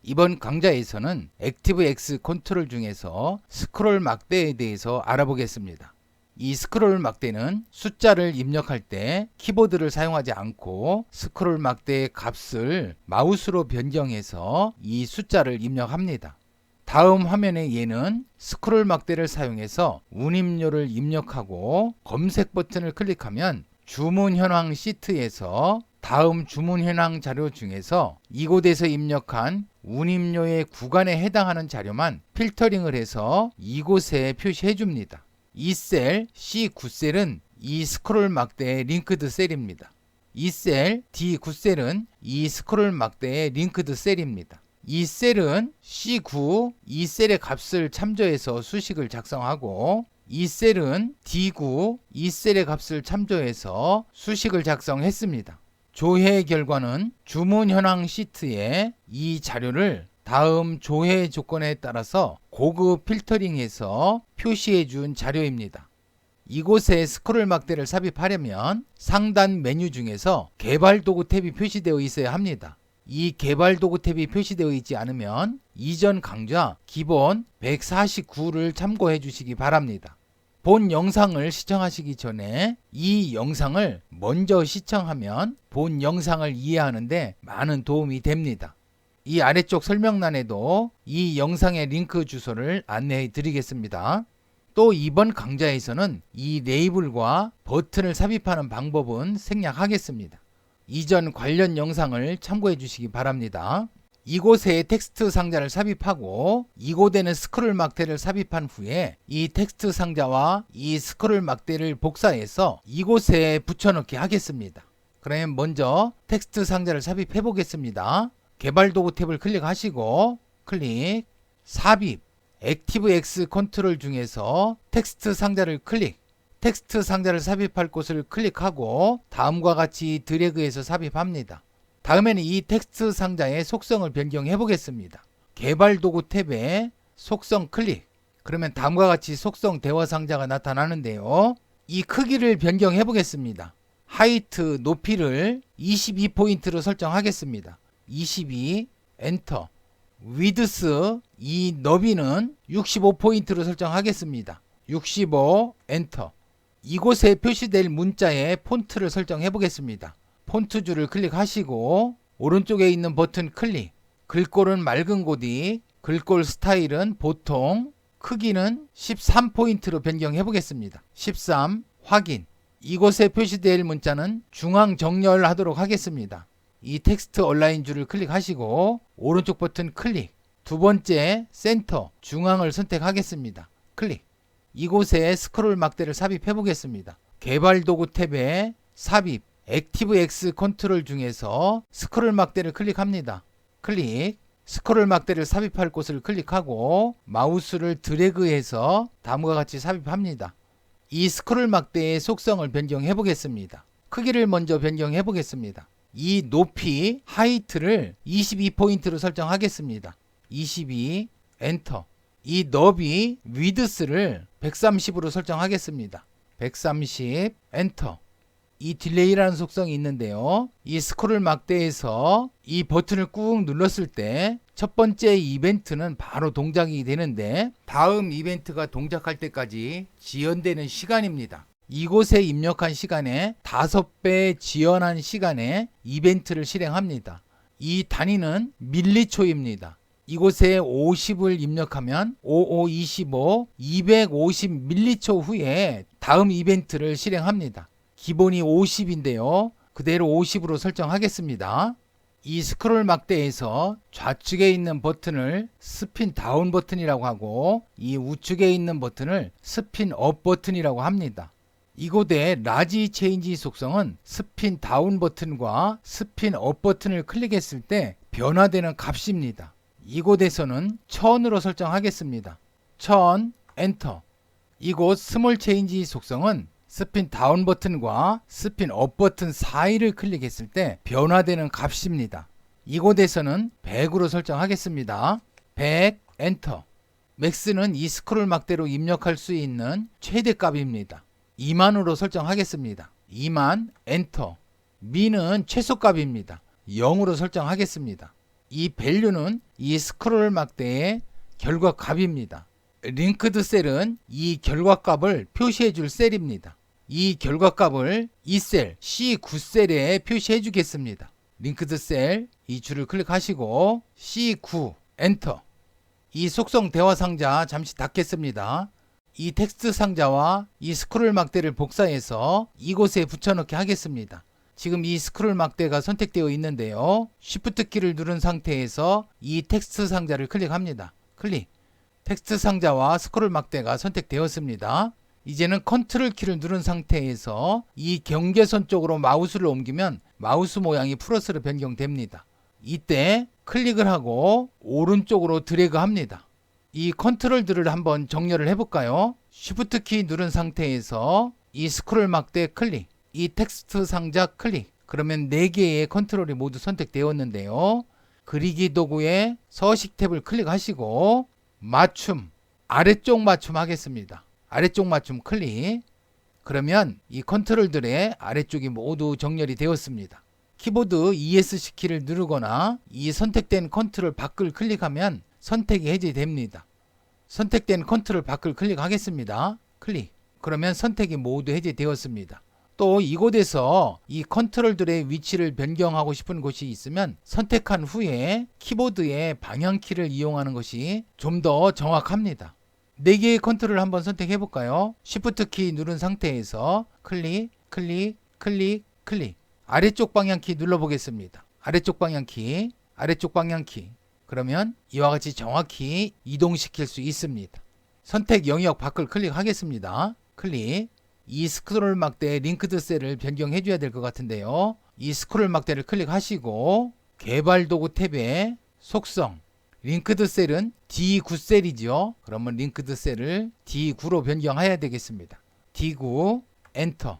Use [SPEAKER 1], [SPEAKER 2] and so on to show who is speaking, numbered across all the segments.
[SPEAKER 1] 이번 강좌에서는 액티브엑스 컨트롤 중에서 스크롤 막대에 대해서 알아보겠습니다. 이 스크롤 막대는 숫자를 입력할 때 키보드를 사용하지 않고 스크롤 막대의 값을 마우스로 변경해서 이 숫자를 입력합니다. 다음 화면에 얘는 스크롤 막대를 사용해서 운임료를 입력하고 검색 버튼을 클릭하면 주문 현황 시트에서 다음 주문 현황 자료 중에서 이곳에서 입력한 운임료의 구간에 해당하는 자료만 필터링을 해서 이곳에 표시해 줍니다. 이 셀 C9셀은 이 스크롤 막대의 링크드 셀입니다. 이 셀 D9셀은 이 스크롤 막대의 링크드 셀입니다. 이 셀은 C9 이 셀의 값을 참조해서 수식을 작성하고 이 셀은 D9 이 셀의 값을 참조해서 수식을 작성했습니다. 조회 결과는 주문 현황 시트에 이 자료를 다음 조회 조건에 따라서 고급 필터링해서 표시해 준 자료입니다. 이곳에 스크롤 막대를 삽입하려면 상단 메뉴 중에서 개발 도구 탭이 표시되어 있어야 합니다. 이 개발 도구 탭이 표시되어 있지 않으면 이전 강좌 기본 149를 참고해 주시기 바랍니다. 본 영상을 시청하시기 전에 이 영상을 먼저 시청하면 본 영상을 이해하는데 많은 도움이 됩니다. 이 아래쪽 설명란에도 이 영상의 링크 주소를 안내해 드리겠습니다. 또 이번 강좌에서는 이 레이블과 버튼을 삽입하는 방법은 생략하겠습니다. 이전 관련 영상을 참고해 주시기 바랍니다. 이곳에 텍스트 상자를 삽입하고 이곳에는 스크롤 막대를 삽입한 후에 이 텍스트 상자와 이 스크롤 막대를 복사해서 이곳에 붙여넣기 하겠습니다. 그러면 먼저 텍스트 상자를 삽입해 보겠습니다. 개발 도구 탭을 클릭하시고 클릭, 삽입, 액티브엑스 컨트롤 중에서 텍스트 상자를 클릭, 텍스트 상자를 삽입할 곳을 클릭하고 다음과 같이 드래그해서 삽입합니다. 다음에는 이 텍스트 상자의 속성을 변경해 보겠습니다. 개발 도구 탭에 속성 클릭, 그러면 다음과 같이 속성 대화 상자가 나타나는데요. 이 크기를 변경해 보겠습니다. 하이트 높이를 22포인트로 설정하겠습니다. 22 엔터. 위드스 이 너비는 65포인트로 설정하겠습니다. 65 엔터. 이곳에 표시될 문자의 폰트를 설정해 보겠습니다. 폰트 줄을 클릭하시고 오른쪽에 있는 버튼 클릭. 글꼴은 맑은 고딕, 글꼴 스타일은 보통, 크기는 13포인트로 변경해 보겠습니다. 13 확인. 이곳에 표시될 문자는 중앙 정렬하도록 하겠습니다. 이 텍스트 얼라인 줄을 클릭하시고 오른쪽 버튼 클릭. 두 번째 센터 중앙을 선택하겠습니다. 클릭. 이곳에 스크롤 막대를 삽입해 보겠습니다. 개발 도구 탭에 삽입 액티브엑스 컨트롤 중에서 스크롤 막대를 클릭합니다. 클릭. 스크롤 막대를 삽입할 곳을 클릭하고 마우스를 드래그해서 다음과 같이 삽입합니다. 이 스크롤 막대의 속성을 변경해 보겠습니다. 크기를 먼저 변경해 보겠습니다. 이 높이 하이트를 22포인트로 설정하겠습니다. 22 엔터. 이 너비 위드스를 130으로 설정하겠습니다. 130 엔터. 이 딜레이라는 속성이 있는데요. 이 스크롤 막대에서 이 버튼을 꾹 눌렀을 때 첫 번째 이벤트는 바로 동작이 되는데 다음 이벤트가 동작할 때까지 지연되는 시간입니다. 이곳에 입력한 시간에 5배 지연한 시간에 이벤트를 실행합니다. 이 단위는 밀리초입니다. 이곳에 50을 입력하면 5525 250 밀리초 후에 다음 이벤트를 실행합니다. 기본이 50인데요. 그대로 50으로 설정하겠습니다. 이 스크롤 막대에서 좌측에 있는 버튼을 스핀 다운 버튼이라고 하고 이 우측에 있는 버튼을 스핀 업 버튼이라고 합니다. 이곳에 라지 체인지 속성은 스핀 다운 버튼과 스핀 업 버튼을 클릭했을 때 변화되는 값입니다. 이곳에서는 1000으로 설정하겠습니다. 1000 엔터. 이곳 스몰 체인지 속성은 스핀 다운 버튼과 스핀 업 버튼 사이를 클릭했을 때 변화되는 값입니다. 이곳에서는 100으로 설정하겠습니다. 100 엔터. 맥스는 이 스크롤 막대로 입력할 수 있는 최대값입니다. 2만으로 설정하겠습니다. 2만 엔터. 미는 최소값입니다. 0으로 설정하겠습니다. 이 value는 이 스크롤 막대의 결과 값입니다. 링크드 셀은 이 결과 값을 표시해 줄 셀입니다. 이 결과 값을 이 셀 C9셀에 표시해 주겠습니다. 링크드 셀 이 줄을 클릭하시고 C9 엔터. 이 속성 대화 상자 잠시 닫겠습니다. 이 텍스트 상자와 이 스크롤 막대를 복사해서 이곳에 붙여넣기 하겠습니다. 지금 이 스크롤 막대가 선택되어 있는데요. Shift 키를 누른 상태에서 이 텍스트 상자를 클릭합니다. 클릭. 텍스트 상자와 스크롤 막대가 선택되었습니다. 이제는 컨트롤 키를 누른 상태에서 이 경계선 쪽으로 마우스를 옮기면 마우스 모양이 플러스로 변경됩니다. 이때 클릭을 하고 오른쪽으로 드래그 합니다. 이 컨트롤들을 한번 정렬을 해볼까요? Shift 키 누른 상태에서 이 스크롤 막대 클릭, 이 텍스트 상자 클릭. 그러면 4개의 컨트롤이 모두 선택되었는데요. 그리기 도구에 서식 탭을 클릭하시고 맞춤, 아래쪽 맞춤 하겠습니다. 아래쪽 맞춤 클릭. 그러면 이 컨트롤들의 아래쪽이 모두 정렬이 되었습니다. 키보드 ESC 키를 누르거나 이 선택된 컨트롤 밖을 클릭하면 선택이 해제됩니다. 선택된 컨트롤 밖을 클릭하겠습니다. 클릭. 그러면 선택이 모두 해제되었습니다. 또 이곳에서 이 컨트롤들의 위치를 변경하고 싶은 곳이 있으면 선택한 후에 키보드의 방향키를 이용하는 것이 좀 더 정확합니다. 4개의 컨트롤을 한번 선택해 볼까요? Shift 키 누른 상태에서 클릭, 클릭, 클릭, 클릭. 아래쪽 방향키 눌러보겠습니다. 아래쪽 방향키, 아래쪽 방향키. 그러면 이와 같이 정확히 이동시킬 수 있습니다. 선택 영역 밖을 클릭하겠습니다. 클릭. 이 스크롤 막대의 링크드 셀을 변경해 줘야 될 것 같은데요. 이 스크롤 막대를 클릭하시고 개발 도구 탭에 속성. 링크드 셀은 D9셀이죠. 그러면 링크드 셀을 D9로 변경해야 되겠습니다. D9 엔터.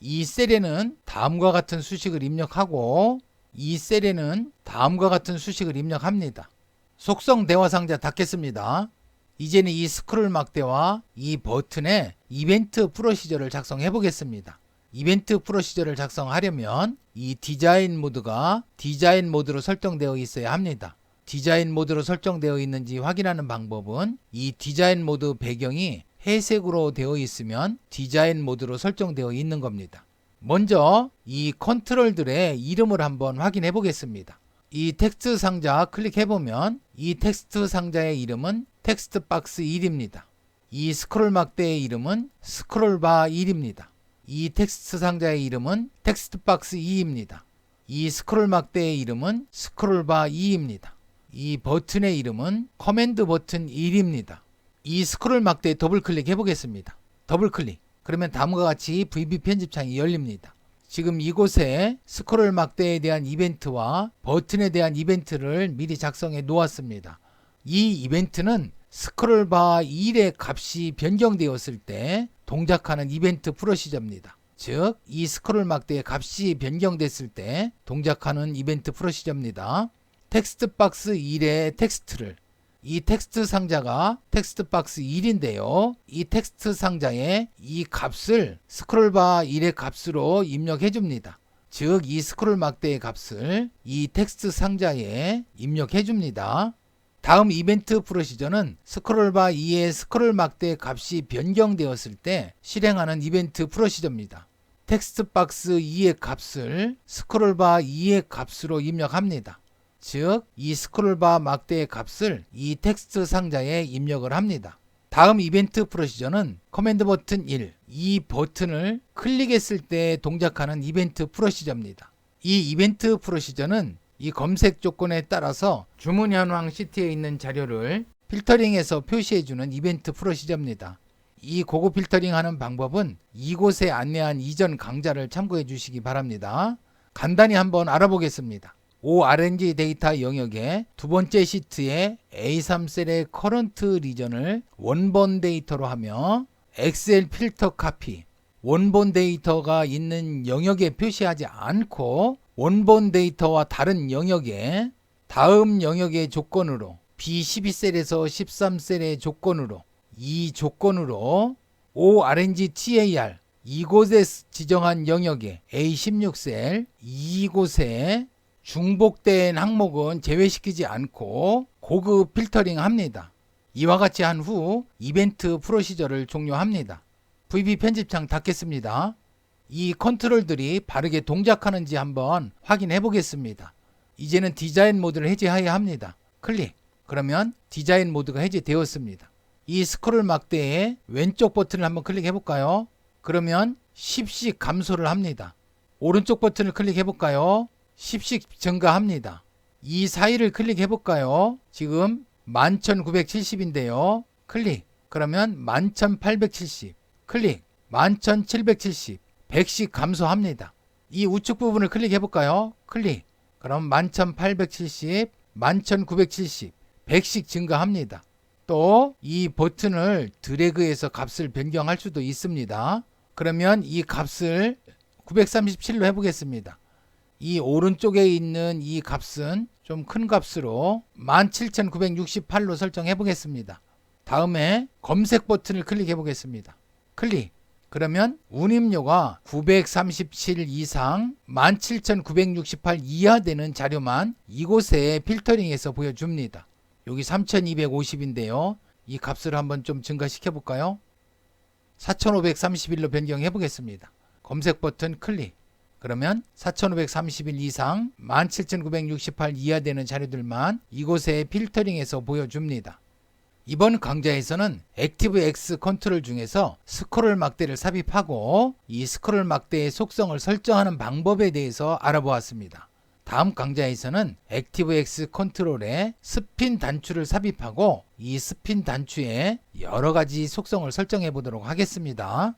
[SPEAKER 1] 이 셀에는 다음과 같은 수식을 입력하고 이 셀에는 다음과 같은 수식을 입력합니다. 속성 대화 상자 닫겠습니다. 이제는 이 스크롤 막대와 이 버튼에 이벤트 프로시저를 작성해 보겠습니다. 이벤트 프로시저를 작성하려면 이 디자인 모드가 디자인 모드로 설정되어 있어야 합니다. 디자인 모드로 설정되어 있는지 확인하는 방법은 이 디자인 모드 배경이 회색으로 되어 있으면 디자인 모드로 설정되어 있는 겁니다. 먼저 이 컨트롤들의 이름을 한번 확인해 보겠습니다. 이 텍스트 상자 클릭해 보면 이 텍스트 상자의 이름은 텍스트 박스 1입니다. 이 스크롤 막대의 이름은 스크롤바 1입니다. 이 텍스트 상자의 이름은 텍스트 박스 2입니다. 이 스크롤 막대의 이름은 스크롤바 2입니다. 이 버튼의 이름은 커맨드 버튼 1입니다. 이 스크롤 막대에 더블 클릭해 보겠습니다. 더블 클릭. 그러면 다음과 같이 VB 편집창이 열립니다. 지금 이곳에 스크롤 막대에 대한 이벤트와 버튼에 대한 이벤트를 미리 작성해 놓았습니다. 이 이벤트는 스크롤바 1의 값이 변경되었을 때 동작하는 이벤트 프로시저입니다. 즉, 이 스크롤 막대의 값이 변경됐을 때 동작하는 이벤트 프로시저입니다. 텍스트 박스 1의 텍스트를 이 텍스트 상자가 텍스트 박스 1인데요. 이 텍스트 상자에 이 값을 스크롤바 1의 값으로 입력해 줍니다. 즉, 이 스크롤 막대의 값을 이 텍스트 상자에 입력해 줍니다. 다음 이벤트 프로시저는 스크롤바 2의 스크롤 막대의 값이 변경되었을 때 실행하는 이벤트 프로시저입니다. 텍스트 박스 2의 값을 스크롤바 2의 값으로 입력합니다. 즉, 이 스크롤바 막대의 값을 이 텍스트 상자에 입력을 합니다. 다음 이벤트 프로시저는 커맨드 버튼 1, 이 버튼을 클릭했을 때 동작하는 이벤트 프로시저입니다. 이 이벤트 프로시저는 이 검색 조건에 따라서 주문 현황 시트에 있는 자료를 필터링해서 표시해주는 이벤트 프로시저입니다. 이 고급 필터링하는 방법은 이곳에 안내한 이전 강좌를 참고해 주시기 바랍니다. 간단히 한번 알아보겠습니다. ORNG 데이터 영역의 두 번째 시트에 A3셀의 커런트 리전을 원본 데이터로 하며 엑셀 필터 카피, 원본 데이터가 있는 영역에 표시하지 않고 원본 데이터와 다른 영역에 다음 영역의 조건으로 B12셀에서 13셀의 조건으로 이 조건으로 ORNG TAR 이곳에 지정한 영역에 A16셀 이곳에 중복된 항목은 제외시키지 않고 고급 필터링 합니다. 이와 같이 한 후 이벤트 프로시저를 종료합니다. VB 편집창 닫겠습니다. 이 컨트롤들이 바르게 동작하는지 한번 확인해 보겠습니다. 이제는 디자인 모드를 해제해야 합니다. 클릭. 그러면 디자인 모드가 해제되었습니다. 이 스크롤 막대의 왼쪽 버튼을 한번 클릭해 볼까요? 그러면 10씩 감소를 합니다. 오른쪽 버튼을 클릭해 볼까요? 10씩 증가합니다. 이 사이를 클릭해 볼까요? 지금 11,970인데요. 클릭. 그러면 11,870. 클릭. 11,770. 100씩 감소합니다. 이 우측 부분을 클릭해 볼까요? 클릭. 그럼 11,870, 11,970, 100씩 증가합니다. 또 이 버튼을 드래그해서 값을 변경할 수도 있습니다. 그러면 이 값을 937로 해보겠습니다. 이 오른쪽에 있는 이 값은 좀 큰 값으로 17,968로 설정해 보겠습니다. 다음에 검색 버튼을 클릭해 보겠습니다. 클릭. 그러면 운임료가 937 이상 17,968 이하 되는 자료만 이곳에 필터링해서 보여줍니다. 여기 3,250인데요. 이 값을 한번 좀 증가시켜 볼까요? 4,531로 변경해 보겠습니다. 검색 버튼 클릭. 그러면 4,531 이상 17,968 이하 되는 자료들만 이곳에 필터링해서 보여줍니다. 이번 강좌에서는 액티브X 컨트롤 중에서 스크롤 막대를 삽입하고 이 스크롤 막대의 속성을 설정하는 방법에 대해서 알아보았습니다. 다음 강좌에서는 액티브X 컨트롤에 스핀 단추를 삽입하고 이 스핀 단추의 여러 가지 속성을 설정해 보도록 하겠습니다.